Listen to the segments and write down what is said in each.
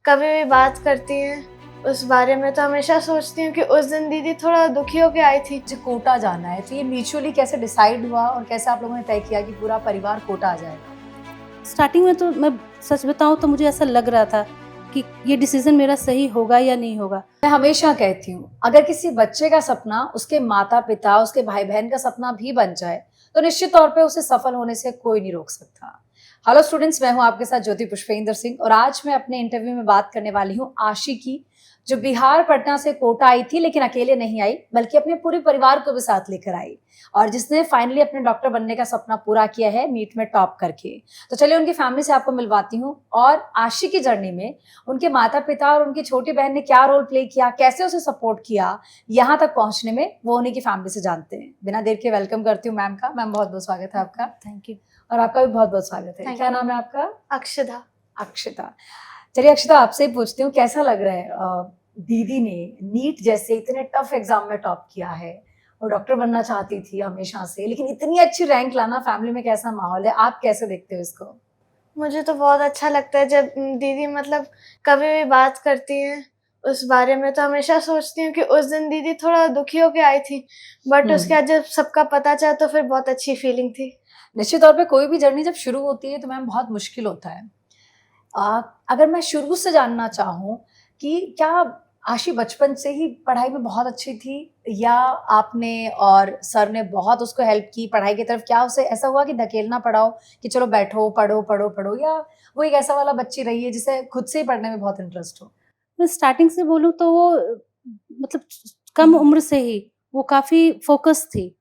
कभी भी बात करती हैं उस बारे में तो हमेशा सोचती हूँ कि उस दिन दीदी थोड़ा दुखी होके आई थी। मुझे कोटा जाना है, तो ये म्यूचुअली कैसे डिसाइड हुआ और कैसे आप लोगों ने तय किया कि पूरा परिवार कोटा आ जाएगा? स्टार्टिंग में तो मैं सच बताऊँ तो मुझे ऐसा लग रहा था कि ये डिसीज़न मेरा सही होगा या नहीं होगा। मैं हमेशा कहती हूँ, अगर किसी बच्चे का सपना उसके माता-पिता, उसके भाई-बहन का सपना भी बन जाए, तो निश्चित तौर पे उसे सफल होने से कोई नहीं रोक सकता। हेलो स्टूडेंट्स, मैं हूँ आपके साथ ज्योति पुष्पेंद्र सिंह और आज मैं अपने इंटरव्यू में बात करने वाली हूँ आशी की, जो बिहार पटना से कोटा आई थी, लेकिन अकेले नहीं आई, बल्कि अपने पूरे परिवार को भी साथ लेकर आई और जिसने फाइनली अपने डॉक्टर बनने का सपना पूरा किया है नीट में टॉप करके। तो चलिए उनकी फैमिली से आपको मिलवाती हूँ और आशी की जर्नी में उनके माता-पिता और उनकी छोटी बहन ने क्या रोल प्ले किया, कैसे उसे सपोर्ट किया, यहाँ तक पहुँचने में, वो उन्हीं की फैमिली से जानते हैं। बिना देर के वेलकम करती हूँ मैम का। मैम बहुत-बहुत स्वागत है आपका। Thank you. और आपका भी बहुत-बहुत स्वागत है। Thank क्या you. नाम है आपका? अक्षदा। अक्षता। चलिए अक्षता, आपसे ही पूछती हूँ, कैसा लग रहा है दीदी ने नीट जैसे इतने टफ एग्जाम में टॉप किया है और डॉक्टर बनना चाहती थी हमेशा से, लेकिन इतनी अच्छी रैंक लाना, फैमिली में कैसा माहौल है, आप कैसे देखते हो इसको? मुझे तो बहुत अच्छा लगता है जब दीदी मतलब कभी भी बात करती हैं उस बारे में तो हमेशा सोचती हूँ कि उस दिन दीदी थोड़ा दुखी होके आई थी, बट उसके बाद जब सबका पता चला तो फिर बहुत अच्छी फीलिंग थी। निश्चित तौर पे कोई भी जर्नी जब शुरू होती है तो मैम बहुत मुश्किल होता है। अगर मैं शुरू से जानना चाहूँ कि क्या आशी बचपन से ही पढ़ाई में बहुत अच्छी थी या आपने और सर ने बहुत उसको हेल्प की पढ़ाई की तरफ? क्या उसे ऐसा हुआ कि धकेलना पड़ा हो कि चलो बैठो, पढ़ो, पढ़ो, पढ़ो, या वो एक ऐसा वाला बच्ची रही है जिसे खुद से ही पढ़ने में बहुत इंटरेस्ट हो? मैं स्टार्टिंग से बोलूँ तो वो मतलब कम उम्र से ही वो काफ़ी फ़ोकस थी।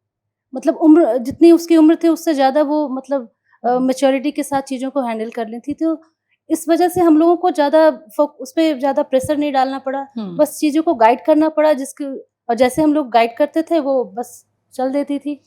मतलब उम्र जितनी उसकी उम्र थी उससे ज़्यादा वो मतलब मैच्योरिटी के साथ चीज़ों को हैंडल कर लेती थी। तो इस वज़ह से हम लोगों को ज़्यादा उस पे ज़्यादा प्रेशर नहीं डालना पड़ा। बस चीज़ों को गाइड करना पड़ा और जैसे हम लोग गाइड करते थे वो बस चल देती थी।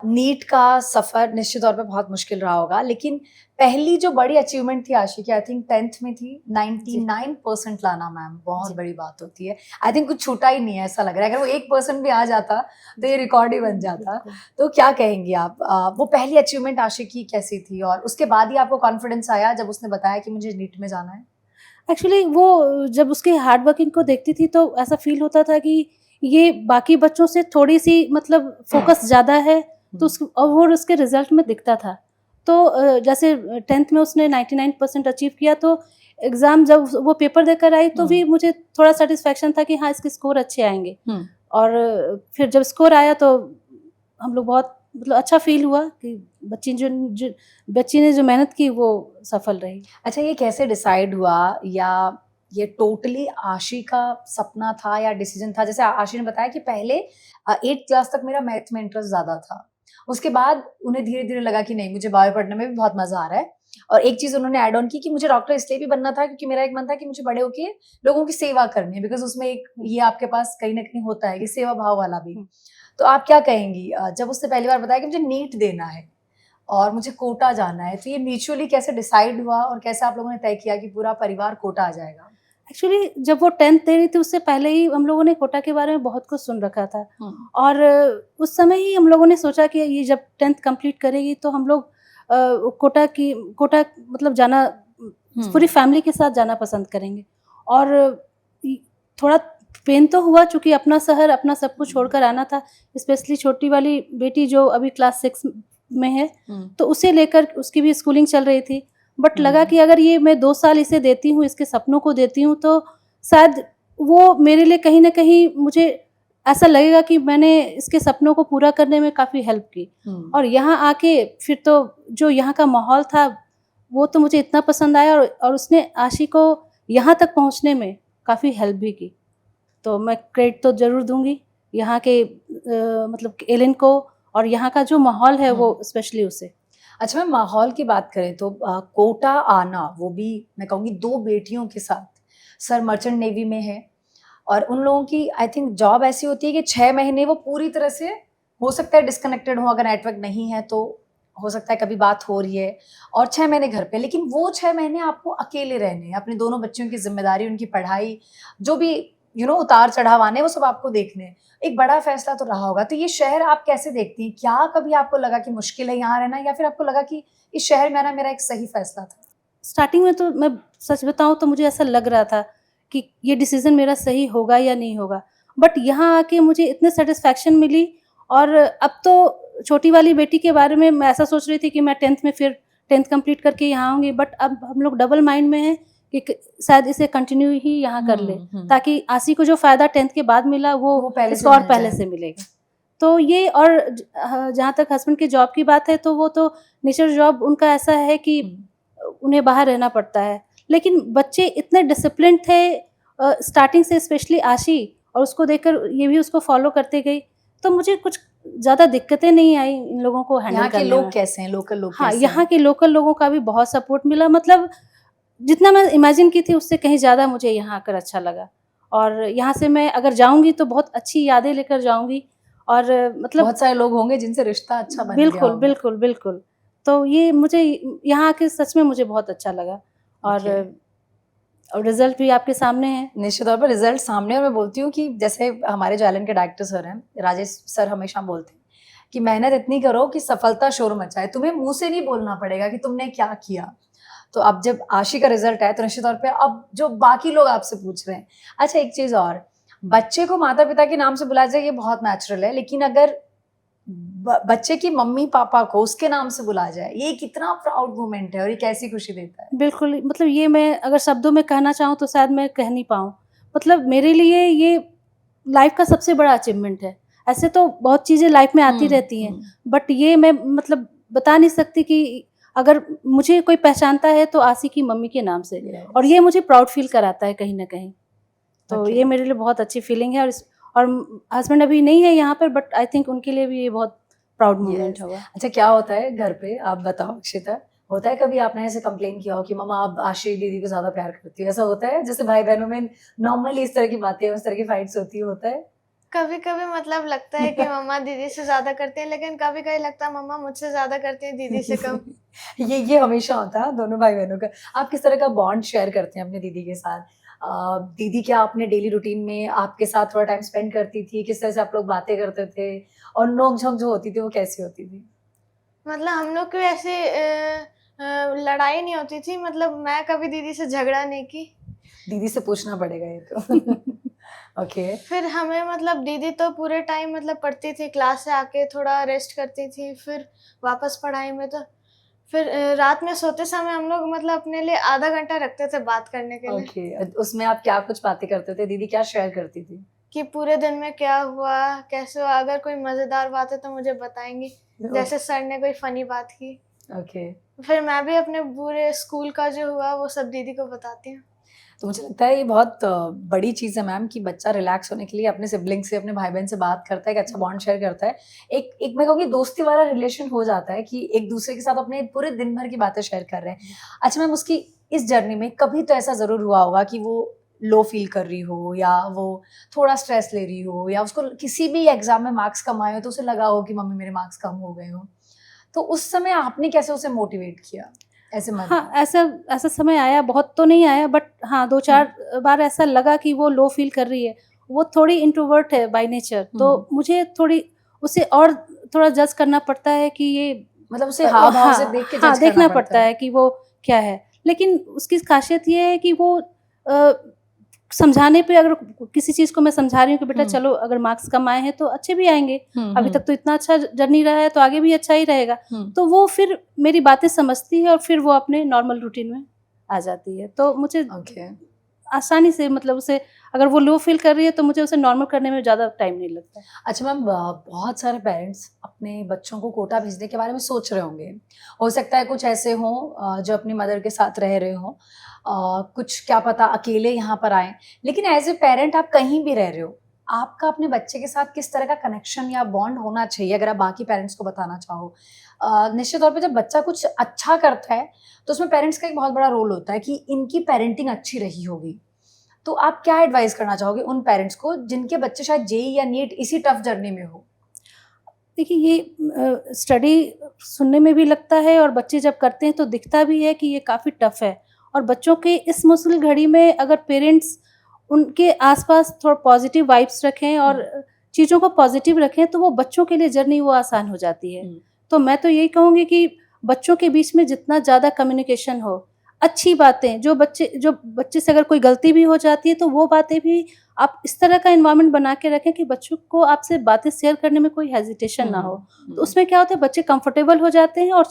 नीट का सफ़र निश्चित तौर पे बहुत मुश्किल रहा होगा, लेकिन पहली जो बड़ी अचीवमेंट थी आशी की, आई थिंक 10th में थी, 99% लाना मैम बहुत बड़ी बात होती है। आई थिंक कुछ छूटा ही नहीं है, ऐसा लग रहा है। अगर वो 1% भी आ जाता तो ये रिकॉर्ड ही बन जाता। तो क्या कहेंगी आप? वो पहली अचीवमेंट आशी की कैसी थी और उसके बाद ही आपको कॉन्फिडेंस आया जब उसने बताया कि मुझे नीट में जाना है? एक्चुअली वो जब उसके हार्ड वर्किंग को देखती थी तो ऐसा फ़ील होता था कि ये बाकी बच्चों से थोड़ी-सी मतलब फ़ोकस ज़्यादा है, तो और वो उसके रिज़ल्ट में दिखता था। तो जैसे 10th में उसने 99% अचीव किया तो एग्ज़ाम जब वो पेपर देकर आई तो भी मुझे थोड़ा सैटिस्फैक्शन था कि हाँ, इसके स्कोर अच्छे आएँगे। और फिर जब स्कोर आया तो हम लोग बहुत मतलब अच्छा फ़ील हुआ कि बच्ची ने जो मेहनत की वो सफल रही। अच्छा, ये कैसे डिसाइड हुआ, या ये टोटली आशी का सपना था या डिसीजन था? जैसे आशी ने बताया कि पहले 8th क्लास तक मेरा मैथ में इंटरेस्ट ज़्यादा था। उसके बाद उन्हें धीरे-धीरे लगा कि नहीं, मुझे बायो पढ़ने में भी बहुत मज़ा आ रहा है, और एक चीज़ उन्होंने ऐड ऑन की कि मुझे डॉक्टर इसलिए भी बनना था क्योंकि मेरा एक मन था कि मुझे बड़े होके लोगों की सेवा करनी है, बिकॉज़ उसमें एक ये आपके पास कहीं न कहीं होता है कि सेवा भाव वाला भी। तो आप क्या कहेंगी जब उसने पहली बार बताया कि मुझे नीट देना है और मुझे कोटा जाना है, तो ये म्यूचुअली कैसे डिसाइड हुआ और कैसे आप लोगों ने तय किया कि पूरा परिवार कोटा आ जाएगा? एक्चुअली जब वो 10th दे रही थी उससे पहले ही हम लोगों ने कोटा के बारे में बहुत कुछ सुन रखा था। और उस समय ही हम लोगों ने सोचा कि ये जब 10th कंप्लीट करेगी तो हम लोग कोटा मतलब जाना पूरी फैमिली के साथ जाना पसंद करेंगे। और थोड़ा पेन तो हुआ चूँकि अपना शहर, अपना सब कुछ छोड़कर आना था, स्पेशली छोटी वाली बेटी जो अभी क्लास 6 में है, तो उसे लेकर उसकी भी स्कूलिंग चल रही थी। बट लगा कि अगर ये मैं 2 साल इसे देती हूँ, इसके सपनों को देती हूँ, तो शायद वो मेरे लिए कहीं न कहीं मुझे ऐसा लगेगा कि मैंने इसके सपनों को पूरा करने में काफ़ी हेल्प की। और यहाँ आके फिर तो जो यहाँ का माहौल था, वो तो मुझे इतना पसंद आया और उसने आशी को यहाँ तक पहुँचने में काफ़ी हेल्प भी की। तो मैं क्रेडिट तो ज़रूर दूँगी यहाँ के मतलब एलेन को, और यहाँ का जो माहौल है वो स्पेशली उसे। अच्छा मैम, माहौल की बात करें तो कोटा आना, वो भी मैं कहूँगी 2 बेटियों के साथ। सर मर्चेंट नेवी में है और उन लोगों की आई थिंक जॉब ऐसी होती है कि 6 महीने वो पूरी तरह से, हो सकता है डिस्कनेक्टेड हो, अगर नेटवर्क नहीं है तो हो सकता है कभी बात हो रही है, और 6 महीने घर पे, लेकिन वो 6 महीने आपको अकेले रहने हैं, अपने दोनों बच्चों की ज़िम्मेदारी, उनकी पढ़ाई, जो भी उतार-चढ़ाव आने हैं, वो सब आपको देखने हैं। एक बड़ा फैसला तो रहा होगा। तो ये शहर आप कैसे देखती हैं? क्या कभी आपको लगा कि मुश्किल है यहाँ रहना, या फिर आपको लगा कि इस शहर में आना मेरा एक सही फैसला था? स्टार्टिंग में तो मैं सच बताऊँ तो मुझे ऐसा लग रहा था कि ये डिसीज़न मेरा सही होगा या नहीं होगा। बट यहाँ आके मुझे इतनी सैटिस्फैक्शन मिली और अब तो छोटी वाली बेटी के बारे में मैं ऐसा सोच रही थी कि मैं 10th में फिर 10th कंप्लीट करके यहाँ आऊँगी, बट अब हम लोग डबल माइंड में हैं कि शायद इसे कंटिन्यू ही यहाँ कर ले, ताकि आशी को जो फ़ायदा 10th के बाद मिला वो पहले इसको और पहले से मिलेगा। तो ये और जहाँ तक हस्बैंड की जॉब की बात है तो वो तो नेचर जॉब उनका ऐसा है कि उन्हें बाहर रहना पड़ता है, लेकिन बच्चे इतने डिसिप्लिन थे स्टार्टिंग से, स्पेशली आशी, और उसको देखकर ये भी उसको फॉलो करते गई, तो मुझे कुछ ज़्यादा दिक्कतें नहीं आई इन लोगों को हैंडल करने में। यहाँ के लोग कैसे हैं, लोकल लोग हाँ, कैसे हैं? यहाँ के लोकल लोगों का भी बहुत सपोर्ट मिला, मतलब जितना मैं इमेजिन की थी उससे कहीं ज़्यादा मुझे यहाँ आकर अच्छा लगा। और यहाँ से मैं अगर जाऊँगी तो बहुत अच्छी यादें लेकर जाऊँगी, और मतलब बहुत सारे लोग होंगे जिनसे रिश्ता अच्छा बन गया बिल्कुल, होगा। बिल्कुल, बिल्कुल। तो ये मुझे यहाँ आके सच में मुझे बहुत अच्छा लगा, और रिज़ल्ट भी आपके सामने है। निश्चित तौर पर रिजल्ट सामने, और मैं बोलती हूँ कि जैसे हमारे जो एलन के डायरेक्टर सर हैं, राजेश सर, हमेशा बोलते हैं कि मेहनत इतनी करो कि सफलता शोर मचाए, तुम्हें मुंह से नहीं बोलना पड़ेगा कि तुमने क्या किया। तो अब जब आशी का रिजल्ट आया तो निश्चित तौर पे अब जो बाकी लोग आपसे पूछ रहे हैं, अच्छा एक चीज और, बच्चे को माता पिता के नाम से बुलाया जाए ये बहुत नेचुरल है, लेकिन अगर बच्चे की मम्मी पापा को उसके नाम से बुलाया जाए, ये कितना प्राउड मोमेंट है और ये कैसी खुशी देता है। बिल्कुल, मतलब ये मैं अगर शब्दों में कहना चाहूँ तो शायद मैं कह नहीं पाऊँ। मतलब मेरे लिए ये लाइफ़ का सबसे बड़ा अचीवमेंट है। ऐसे तो बहुत चीज़ें लाइफ़ में आती रहती हैं, बट ये मैं मतलब बता नहीं सकती कि अगर मुझे कोई पहचानता है तो आशी की मम्मी के नाम से, और ये मुझे प्राउड फ़ील कराता है कहीं न कहीं। तो ये मेरे लिए बहुत अच्छी फीलिंग है, और हस्बैंड अभी नहीं है यहाँ पर, बट आई थिंक उनके लिए भी ये बहुत प्राउड मोमेंट होगा। अच्छा क्या होता है घर पे, आप बताओ अक्षिता, होता है कभी आपने ऐसे कंप्लेन किया हो कि मम्मा आप आशी दीदी को ज्यादा प्यार करती हो, ऐसा होता है? जैसे भाई बहनों में नॉर्मली इस तरह की बातें, उस तरह की फाइट्स होती है, होता है? कभी कभी मतलब लगता है कि मम्मा दीदी से ज्यादा करती है, लेकिन कभी कभी लगता है मम्मा मुझसे ज्यादा करती है, दीदी से कम। ये हमेशा होता है दोनों भाई बहनों का। आप किस तरह का बॉन्ड शेयर करते हैं अपने दीदी के साथ? दीदी क्या अपने डेली रूटीन में आपके साथ थोड़ा टाइम स्पेंड करती थी? किस तरह से आप लोग बातें करते थे? और नोक झोंक जो होती थी वो कैसी होती थी? मतलब हम लोग की ऐसे लड़ाई नहीं होती थी, मतलब मैं कभी दीदी से झगड़ा नहीं की। दीदी से पूछना पड़ेगा ये तो। ओके। फिर हमें मतलब दीदी तो पूरे टाइम मतलब पढ़ती थी, क्लास से आके थोड़ा रेस्ट करती थी, फिर वापस पढ़ाई में, तो फिर रात में सोते समय हम लोग मतलब अपने लिए आधा घंटा रखते थे बात करने के लिए। ओके, उसमें आप क्या कुछ बातें करते थे? दीदी क्या शेयर करती थी? कि पूरे दिन में क्या हुआ, कैसे हुआ, अगर कोई मजेदार बात है तो मुझे बताएंगी, जैसे सर ने कोई फनी बात की। ओके। फिर मैं भी अपने पूरे स्कूल का जो हुआ वो सब दीदी को बताती हूँ। तो मुझे लगता है ये बहुत बड़ी चीज़ है मैम कि बच्चा रिलैक्स होने के लिए अपने सिबलिंग से, अपने भाई बहन से बात करता है, एक अच्छा बॉन्ड शेयर करता है, एक मैं कहूँगी दोस्ती वाला रिलेशन हो जाता है कि एक दूसरे के साथ अपने पूरे दिन भर की बातें शेयर कर रहे हैं। अच्छा मैम, उसकी इस जर्नी में कभी तो ऐसा ज़रूर हुआ होगा कि वो लो फील कर रही हो, या वो थोड़ा स्ट्रेस ले रही हो, या उसको किसी भी एग्जाम में मार्क्स कम आए हो तो उसे लगा हो कि मम्मी मेरे मार्क्स कम हो गए हो, तो उस समय आपने कैसे उसे मोटिवेट किया? ऐसे हाँ, ऐसा समय आया, बहुत तो नहीं आया, बट हाँ 2-4 बार ऐसा लगा कि वो लो फील कर रही है। वो थोड़ी इंट्रोवर्ट है बाय नेचर, तो मुझे थोड़ी उसे और थोड़ा जज करना पड़ता है कि ये मतलब उसे हाव भाव से देख के जज देखना करना पड़ता है कि वो क्या है। लेकिन उसकी खासियत ये है कि वो समझाने पे, अगर किसी चीज़ को मैं समझा रही हूँ कि बेटा चलो अगर मार्क्स कम आए हैं तो अच्छे भी आएंगे, अभी तक तो इतना अच्छा जर्नी रहा है तो आगे भी अच्छा ही रहेगा, तो वो फिर मेरी बातें समझती है और फिर वो अपने नॉर्मल रूटीन में आ जाती है। तो मुझे आसानी से, मतलब उसे अगर वो लो फील कर रही है तो मुझे उसे नॉर्मल करने में ज़्यादा टाइम नहीं लगता। अच्छा मैम, बहुत सारे पेरेंट्स अपने बच्चों को कोटा भेजने के बारे में सोच रहे होंगे, हो सकता है कुछ ऐसे हों जो अपनी मदर के साथ रह रहे हों, कुछ क्या पता अकेले यहाँ पर आए, लेकिन एज ए पेरेंट आप कहीं भी रह रहे हो, आपका अपने बच्चे के साथ किस तरह का कनेक्शन या बॉन्ड होना चाहिए, अगर आप बाकी पेरेंट्स को बताना चाहो? निश्चित तौर पे जब बच्चा कुछ अच्छा करता है तो उसमें पेरेंट्स का एक बहुत बड़ा रोल होता है कि इनकी पेरेंटिंग अच्छी रही होगी, तो आप क्या एडवाइस करना चाहोगे उन पेरेंट्स को जिनके बच्चे शायद जेई या नीट इसी टफ जर्नी में हो? देखिए, ये स्टडी सुनने में भी लगता है और बच्चे जब करते हैं तो दिखता भी है कि ये काफ़ी टफ है, और बच्चों के इस मुश्किल घड़ी में अगर पेरेंट्स उनके आसपास थोड़ा पॉजिटिव वाइब्स रखें और चीज़ों को पॉजिटिव रखें तो वो बच्चों के लिए जर्नी वो आसान हो जाती है। तो मैं तो यही कहूँगी कि बच्चों के बीच में जितना ज़्यादा कम्युनिकेशन हो, अच्छी बातें जो बच्चे से अगर कोई गलती भी हो जाती है तो वो बातें भी आप इस तरह का एनवायरनमेंट बना के रखें कि बच्चों को आपसे बातें शेयर करने में कोई हेजिटेशन ना हो। तो उसमें क्या होता है, बच्चे कंफर्टेबल हो जाते हैं और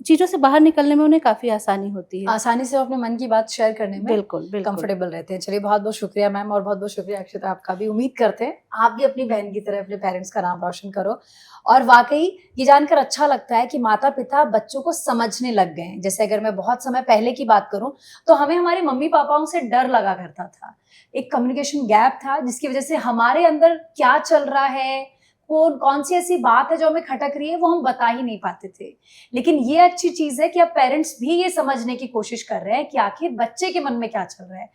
चीज़ों से बाहर निकलने में उन्हें काफ़ी आसानी होती है। आसानी से वो अपने मन की बात शेयर करने में बिल्कुल, बिल्कुल। कंफर्टेबल रहते हैं। चलिए बहुत बहुत शुक्रिया मैम, और बहुत बहुत शुक्रिया अक्षता आपका भी। उम्मीद करते हैं आप भी अपनी बहन की तरह अपने पेरेंट्स का नाम रोशन करो। और वाकई ये जानकर अच्छा लगता है कि माता पिता बच्चों को समझने लग गए हैं। जैसे अगर मैं बहुत समय पहले की बात करूं तो हमें हमारे मम्मी पापाओं से डर लगा करता था, एक कम्युनिकेशन गैप था जिसकी वजह से हमारे अंदर क्या चल रहा है, कौन सी ऐसी बात है जो हमें खटक रही है, वो हम बता ही नहीं पाते थे। लेकिन ये अच्छी चीज है कि अब पेरेंट्स भी ये समझने की कोशिश कर रहे हैं कि आखिर बच्चे के मन में क्या चल रहा है,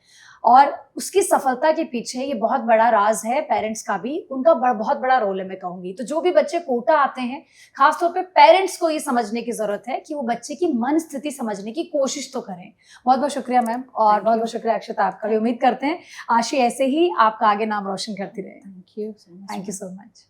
और उसकी सफलता के पीछे ये बहुत बड़ा राज है पेरेंट्स का भी, उनका बहुत बड़ा रोल है मैं कहूंगी। तो जो भी बच्चे कोटा आते हैं, खासतौर पे पेरेंट्स को ये समझने की जरूरत है कि वो बच्चे की मन स्थिति समझने की कोशिश तो करें। बहुत बहुत शुक्रिया मैम, और बहुत बहुत शुक्रिया अक्षता आपका भी। उम्मीद करते हैं आशी ऐसे ही आपका आगे नाम रोशन करती रहे। Thank you so much. Thank you so much.